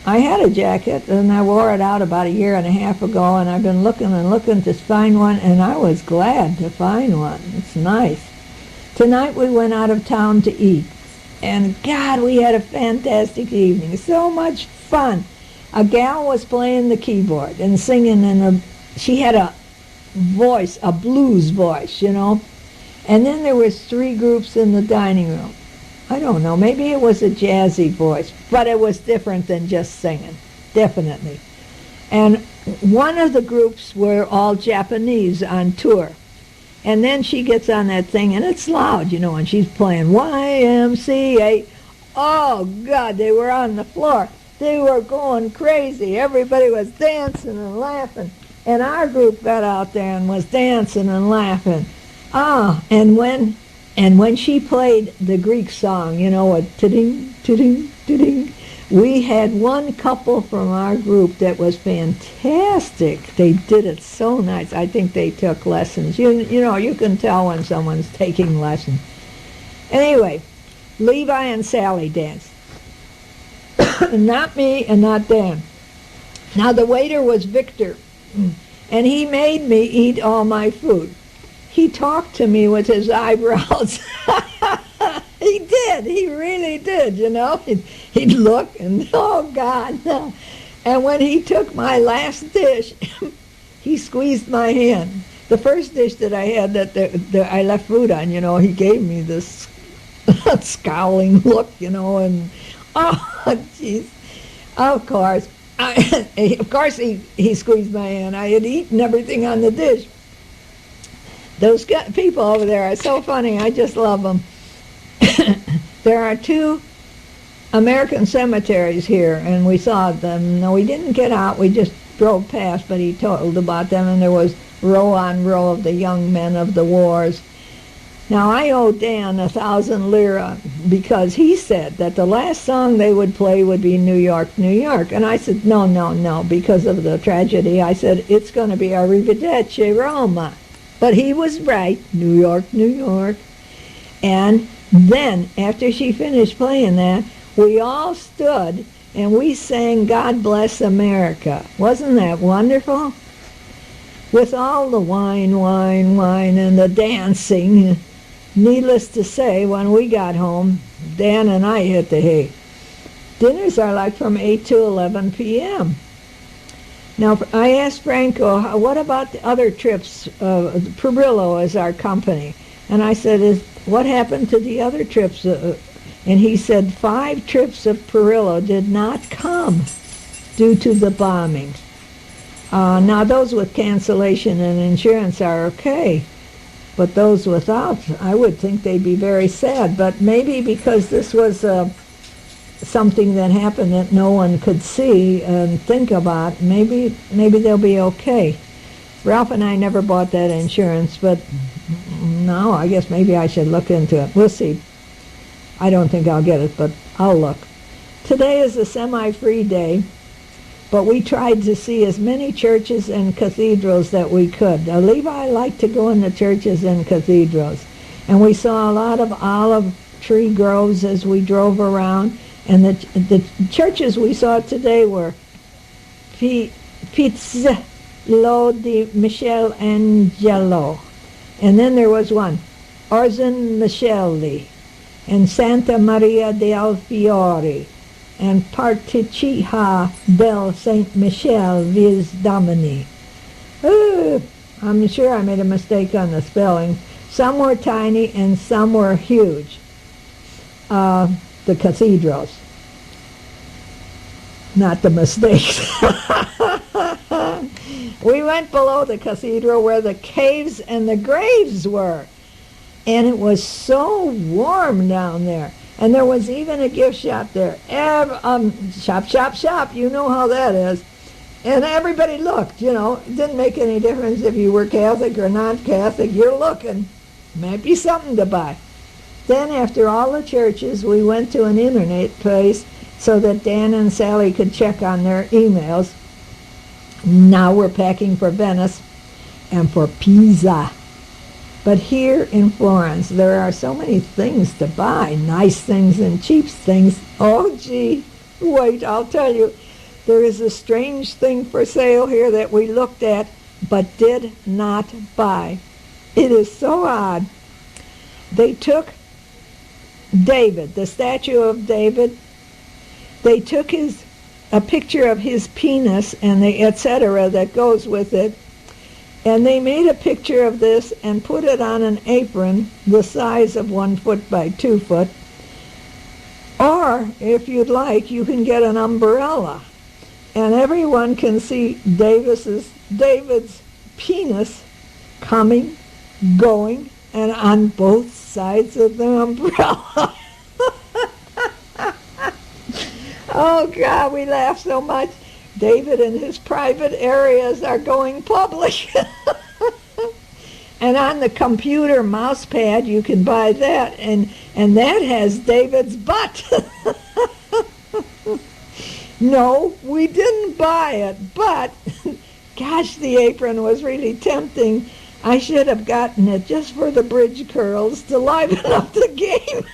I had a jacket, and I wore it out about a year and a half ago, and I've been looking and looking to find one, and I was glad to find one. It's nice. Tonight we went out of town to eat, and God, we had a fantastic evening. So much fun. A gal was playing the keyboard and singing, and she had a voice, a blues voice, you know. And then there was 3 groups in the dining room. I don't know, maybe it was a jazzy voice, but it was different than just singing, definitely. And one of the groups were all Japanese on tour. And then she gets on that thing, and it's loud, you know, and she's playing YMCA. Oh, God, they were on the floor. They were going crazy. Everybody was dancing and laughing. And our group got out there and was dancing and laughing. And when she played the Greek song, you know, a ta-ding, ta-ding, ta-ding, we had one couple from our group that was fantastic. They did it so nice. I think they took lessons. You know, you can tell when someone's taking lessons. Anyway, Levi and Sally danced. Not me and not Dan. Now the waiter was Victor, and he made me eat all my food. He talked to me with his eyebrows. He did. He really did, you know. He'd look and, oh, God. And when he took my last dish, he squeezed my hand. The first dish that I had that I left food on, you know, he gave me this scowling look, you know, and, oh, jeez. Of course. He squeezed my hand. I had eaten everything on the dish. Those people over there are so funny. I just love them. There are 2 American cemeteries here, and we saw them. No, we didn't get out. We just drove past, but he told about them, and there was row on row of the young men of the wars. Now, I owe Dan 1,000 lira because he said that the last song they would play would be New York, New York. And I said, no, because of the tragedy. I said, it's going to be Arrivederci Roma. But he was right, New York, New York. And then, after she finished playing that, we all stood and we sang God Bless America. Wasn't that wonderful? With all the wine, and the dancing. Needless to say, when we got home, Dan and I hit the hay. Dinners are like from 8 to 11 p.m. Now, I asked Franco, what about the other trips? Perillo is our company. And I said, what happened to the other trips? And he said 5 trips of Perillo did not come due to the bombing. Now, those with cancellation and insurance are okay. But those without, I would think they'd be very sad. But maybe because this was something that happened that no one could see and think about, maybe they'll be okay. Ralph and I never bought that insurance, but no, I guess maybe I should look into it. We'll see. I don't think I'll get it, but I'll look. Today is a semi-free day, but we tried to see as many churches and cathedrals that we could. Levi liked to go in the churches and cathedrals, and we saw a lot of olive tree groves as we drove around. And the churches we saw today were Pizzolo di Michelangelo. And then there was one, Orson Michelli, and Santa Maria del Fiore, and Particcia del Saint Michel vis Domini. I'm sure I made a mistake on the spelling. Some were tiny and some were huge. The cathedrals, not the mistakes. We went below the cathedral where the caves and the graves were, and it was so warm down there. And there was even a gift shop there. Shop, you know how that is. And everybody looked, you know. It didn't make any difference if you were Catholic or not Catholic. You're looking. Might be something to buy. Then after all the churches, we went to an internet place so that Dan and Sally could check on their emails. Now we're packing for Venice and for Pisa. But here in Florence, there are so many things to buy, nice things and cheap things. Oh, gee, wait, I'll tell you. There is a strange thing for sale here that we looked at but did not buy. It is so odd. They took David, the statue of David. They took a picture of his penis and the etc. that goes with it, and they made a picture of this and put it on an apron the size of 1 foot by 2 foot. Or, if you'd like, you can get an umbrella, and everyone can see David's penis coming, going, and on both sides of the umbrella. Oh, God, we laugh so much. David and his private areas are going public. And on the computer mouse pad, you can buy that, and that has David's butt. No, we didn't buy it, but, gosh, the apron was really tempting. I should have gotten it just for the bridge curls to liven up the game.